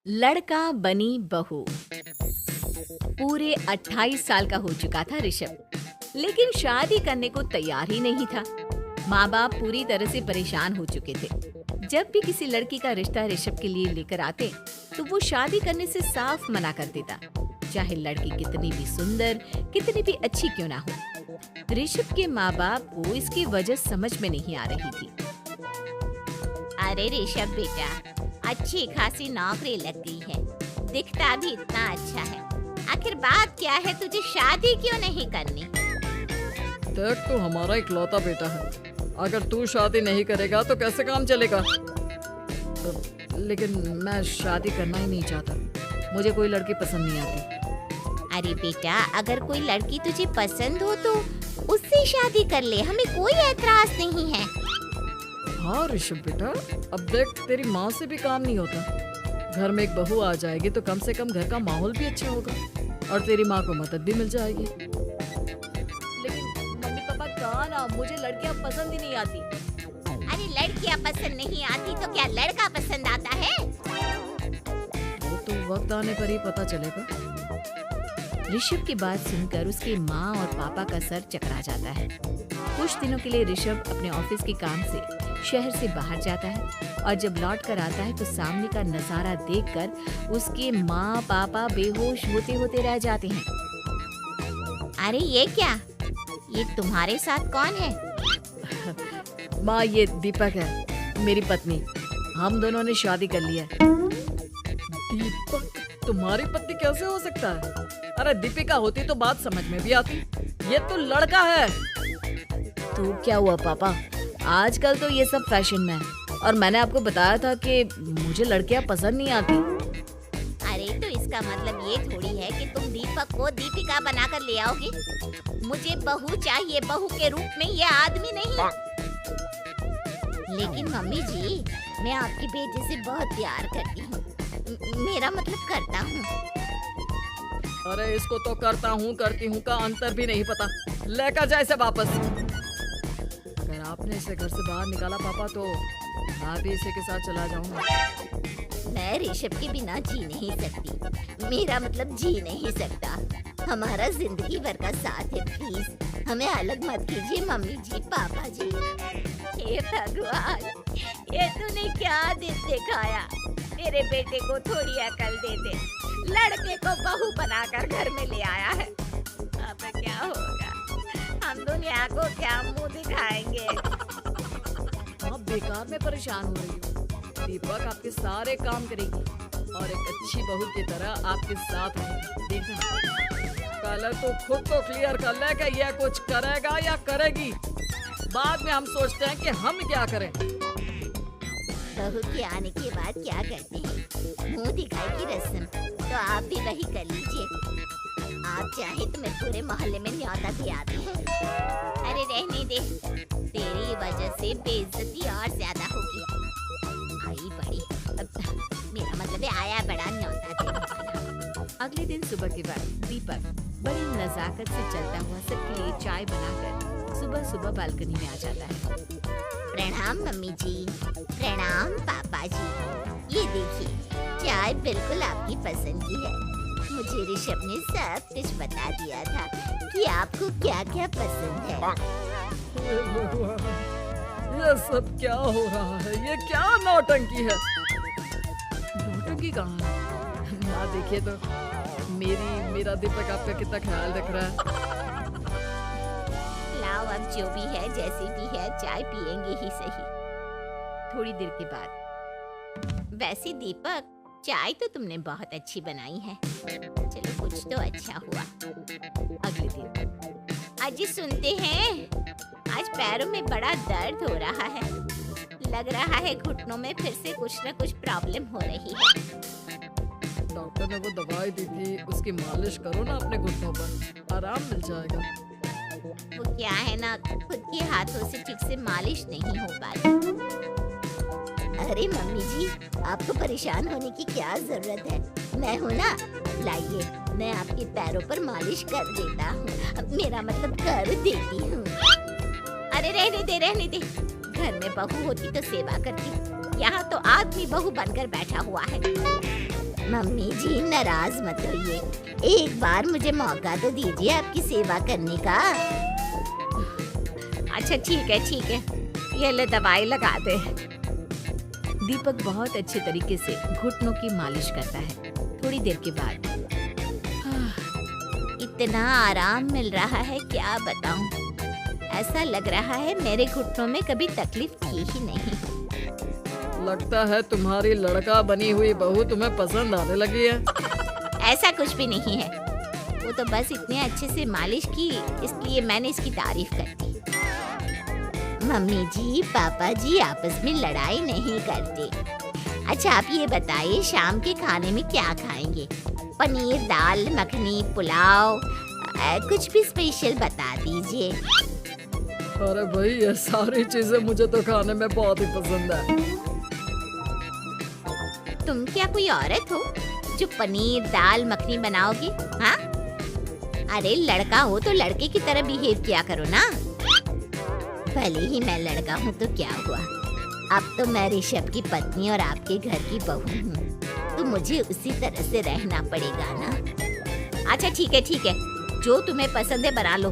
लड़का बनी बहू। पूरे 28 साल का हो चुका था ऋषभ, लेकिन शादी करने को तैयार ही नहीं था। माँ बाप पूरी तरह से परेशान हो चुके थे। जब भी किसी लड़की का रिश्ता ऋषभ के लिए लेकर आते तो वो शादी करने से साफ मना कर देता, चाहे लड़की कितनी भी सुंदर, कितनी भी अच्छी क्यों ना हो। ऋषभ के माँ बाप को इसकी वजह समझ में नहीं आ रही थी। अरे ऋषभ बेटा, अच्छी खासी नौकरी लग गई है, दिखता भी इतना अच्छा है। आखिर बात क्या है, तुझे शादी क्यों नहीं करनी? देख, तू हमारा इकलौता बेटा है। अगर तू शादी नहीं करेगा तो कैसे काम चलेगा? लेकिन मैं शादी करना ही नहीं चाहता। मुझे कोई लड़की पसंद नहीं आती। अरे बेटा, अगर कोई लड़की तुझे पसंद हो तो उससे शादी कर ले, हमें कोई ऐतराज नहीं है। हाँ ऋषभ बेटा, अब देख, तेरी माँ से भी काम नहीं होता। घर में एक बहू आ जाएगी तो कम से कम घर का माहौल भी अच्छा होगा और तेरी माँ को मदद भी मिल जाएगी। लेकिन मम्मी पापा कहाँ ना, मुझे लड़कियाँ पसंद ही नहीं आती। अरे लड़कियाँ पसंद नहीं आती तो क्या लड़का पसंद आता है? वो तो वक्त आने पर ही पता चलेगा। ऋषभ की बात सुनकर उसकी माँ और पापा का सर चकरा जाता है। कुछ दिनों के लिए ऋषभ अपने ऑफिस के काम से शहर से बाहर जाता है और जब लौट कर आता है तो सामने का नजारा देखकर उसके माँ पापा बेहोश होते होते रह जाते हैं। अरे ये क्या, ये तुम्हारे साथ कौन है? माँ, ये दीपक है, मेरी पत्नी। हम दोनों ने शादी कर लिया है। दीपक तुम्हारी पत्नी कैसे हो सकता है? अरे दीपिका होती तो बात समझ में भी आती। ये तो लड़का है। तो क्या हुआ पापा, आजकल तो ये सब फैशन में है और मैंने आपको बताया था कि मुझे लड़कियां पसंद नहीं आती। अरे तो इसका मतलब ये थोड़ी है कि तुम दीपक को दीपिका बनाकर ले आओगे। मुझे बहू चाहिए, बहू के रूप में, ये आदमी नहीं। लेकिन मम्मी जी, मैं आपके बेटे से बहुत प्यार करती हूँ, मेरा मतलब करता हूँ। अरे इसको तो करता हूँ करती हूँ का अंतर भी नहीं पता। लेकर जाए इसे वापस। अगर आपने इसे घर से बाहर निकाला पापा तो मैं भी इसी के साथ चला जाऊंगा। मैं ऋषभ के बिना जी नहीं सकती, मेरा मतलब जी नहीं सकता। हमारा जिंदगी भर का साथ है, प्लीज हमें अलग मत कीजिए मम्मी जी, पापा जी। हे भगवान, ये तूने क्या दिन दिखाया? मेरे बेटे को थोड़ी अकल दे दे, लड़के को बहू बनाकर घर में ले आया है। अब क्या होगा, हम दुनिया को क्या मुंह दिखाएंगे? आप बेकार में परेशान हो रही हो। दीपक आपके सारे काम करेगी और एक अच्छी बहू की तरह आपके साथ रहेगी। देखना, पहले तो खुद को क्लियर कर ले कि यह कुछ करेगा या करेगी। बाद में हम सोचते हैं कि हम क्या करें। बहू के आने के बाद क्या करते हैं? मुंह दिखाई की रस्म तो आप भी वही कर लीजिए। आप चाहे तो मैं पूरे मोहल्ले में न्योता भी आती हूँ। अरे रहने दे, तेरी वजह से बेइज्जती और ज्यादा होगी। आई बड़ी, मेरा मतलब है आया बड़ा न्योता देने। अगले दिन सुबह के बाद दीपक बड़ी नजाकत से चलता हुआ सबके लिए चाय बनाकर सुबह सुबह बालकनी में आ जाता है। प्रणाम मम्मी जी, प्रणाम पापा जी। ये देखिए, चाय बिल्कुल आपकी पसंद की है। मुझे ऋषभ ने सब कुछ बता दिया था कि आपको क्या क्या पसंद है। हे भगवान, ये सब क्या हो रहा है? ये क्या नौटंकी है? नौटंकी कहाँ है? माँ देखिए तो, मेरा दीपक आपका कितना ख्याल रख रहा है। लाओ, अब जो भी है, जैसी भी है, चाय पियेंगे ही सही। थोड़ी देर के बाद, वैसे दीपक, चाय तो तुमने बहुत अच्छी बनाई है। चलो, कुछ तो अच्छा हुआ। अगले दिन, अजी सुनते हैं, आज पैरों में बड़ा दर्द हो रहा है। लग रहा है घुटनों में फिर से कुछ न कुछ प्रॉब्लम हो रही है। डॉक्टर ने वो दवाई दी थी, उसकी मालिश करो ना अपने घुटनों पर, आराम मिल जाएगा। वो क्या है ना, खुद के हाथों से ठीक से मालिश नहीं हो पाती। अरे मम्मी जी, आपको परेशान होने की क्या जरूरत है? मैं हूँ ना, लाइए, मैं आपके पैरों पर मालिश कर देता हूँ। मेरा मतलब कर देती हूँ। अरे रहने दे, रहने दे। घर में बहू होती तो सेवा करती, यहाँ तो आदमी बहू बनकर बैठा हुआ है। मम्मी जी नाराज मत होइए, एक बार मुझे मौका तो दीजिए आपकी सेवा करने का। अच्छा ठीक है, ये ले दवाई लगा दे। दीपक बहुत अच्छे तरीके से घुटनों की मालिश करता है। थोड़ी देर के बाद इतना आराम मिल रहा है क्या बताऊं, ऐसा लग रहा है मेरे घुटनों में कभी तकलीफ थी ही नहीं। लगता है तुम्हारी लड़का बनी हुई बहू तुम्हें पसंद आने लगी है। ऐसा कुछ भी नहीं है, वो तो बस इतने अच्छे से मालिश की इसलिए मैंने इसकी तारीफ कर दी। मम्मी जी पापा जी आपस में लड़ाई नहीं करते। अच्छा आप ये बताइए शाम के खाने में क्या खाएंगे? पनीर, दाल मखनी, पुलाव, कुछ भी स्पेशल बता दीजिए। अरे भाई ये सारी चीजें मुझे तो खाने में बहुत ही पसंद है। तुम क्या कोई औरत हो जो पनीर दाल मखनी बनाओगी? हाँ, अरे लड़का हो तो लड़के की तरह बिहेव किया करो ना। भले ही मैं लड़का हूँ तो क्या हुआ, अब तो मैं ऋषभ की पत्नी और आपके घर की बहू हूँ, तो मुझे उसी तरह से रहना पड़ेगा ना। अच्छा ठीक है, जो तुम्हें पसंद है बना लो।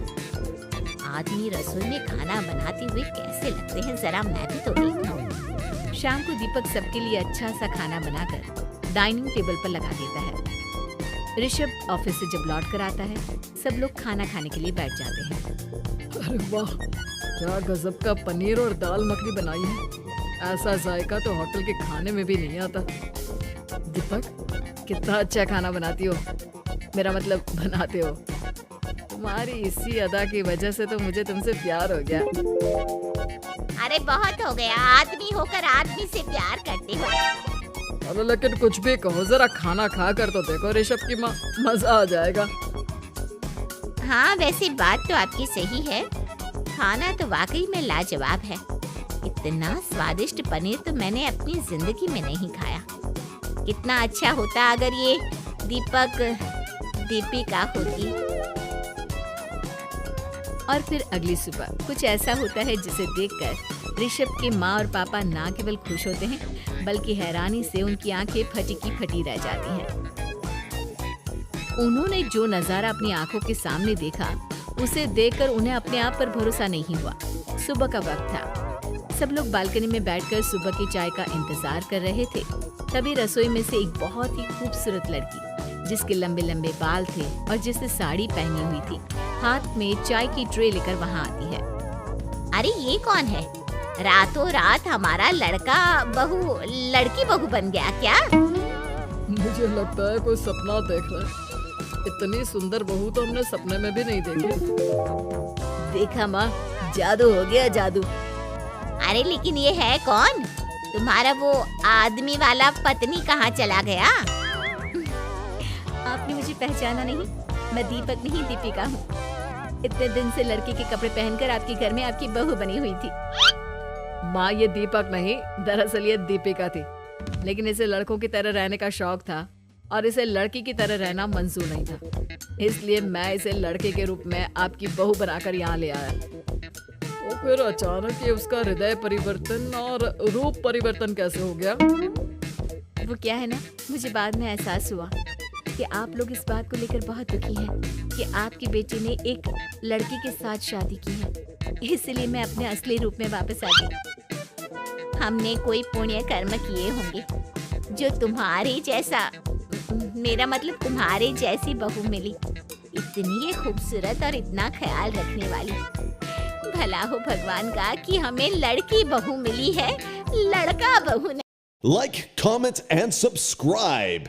आदमी रसोई में खाना बनाते हुए कैसे लगते हैं, जरा मैं भी तो देखूं। शाम को दीपक सबके लिए अच्छा सा खाना बनाकर डाइनिंग टेबल पर लगा देता है। ऋषभ ऑफिस से जब लौट कर आता है, सब लोग खाना खाने के लिए बैठ जाते हैं। अरे वाह, क्या गजब का पनीर और दाल मखनी बनाई है। ऐसा जायका तो होटल के खाने में भी नहीं आता। दीपक कितना अच्छा खाना बनाती हो, मेरा मतलब बनाते हो। तुम्हारी इसी अदा की वजह से तो मुझे तुमसे प्यार हो गया। अरे बहुत हो गया, आदमी होकर आदमी से प्यार करते हो। अरे लेकिन कुछ भी कहो, जरा खाना खा कर तो देखो ऋषभ की माँ, मजा आ जाएगा। हाँ वैसे बात तो आपकी सही है, खाना तो वाकई में लाजवाब है। इतना स्वादिष्ट पनीर तो मैंने अपनी जिंदगी में नहीं खाया। कितना अच्छा होता अगर ये दीपक दीपिका होती। और फिर अगली सुबह कुछ ऐसा होता है जिसे देखकर ऋषभ के माँ और पापा ना केवल खुश होते हैं बल्कि हैरानी से उनकी आंखें फटी की फटी रह जाती हैं। उन्होंने जो नजारा अपनी आंखों के सामने देखा उसे देखकर उन्हें अपने आप पर भरोसा नहीं हुआ। सुबह का वक्त था, सब लोग बालकनी में बैठकर सुबह की चाय का इंतजार कर रहे थे। तभी रसोई में से एक बहुत ही खूबसूरत लड़की जिसके लंबे लंबे बाल थे और जिसने साड़ी पहनी हुई थी, हाथ में चाय की ट्रे लेकर वहाँ आती है। अरे ये कौन है? रातों रात हमारा लड़का लड़की बहू बन गया क्या? मुझे लगता है कोई सपना देख रहा है। इतनी सुंदर बहू तो हमने सपने में भी नहीं देखी। देखा माँ, जादू हो गया, जादू। अरे लेकिन ये है कौन? तुम्हारा वो आदमी वाला पत्नी कहाँ चला गया? आपने मुझे पहचाना नहीं? मैं दीपक नहीं दीपिका हूँ। इतने दिन से लड़के के कपड़े पहनकर आपके घर में आपकी बहू बनी हुई थी। माँ ये दीपक नहीं, दरअसल ये दीपिका थी, लेकिन इसे लड़कों की तरह रहने का शौक था और इसे लड़की की तरह रहना मंजूर नहीं था, इसलिए मैं इसे लड़के के रूप में आपकी बहू बनाकर यहाँ ले आया। तो फिर अचानक ये उसका हृदय परिवर्तन और रूप परिवर्तन कैसे हो गया? वो क्या है ना, मुझे बाद में एहसास हुआ कि आप लोग इस बात को लेकर बहुत दुखी हैं कि आपकी बेटी ने एक लड़की के साथ शादी की है, इसलिए मैं अपने असली रूप में वापस आ गई। हमने कोई पुण्य कर्म किए होंगे जो तुम्हारे जैसा, मेरा मतलब तुम्हारे जैसी बहू मिली, इतनी खूबसूरत और इतना ख्याल रखने वाली। भला हो भगवान का कि हमें लड़की बहू मिली है, लड़का बहू नहीं। Like, comment, and subscribe.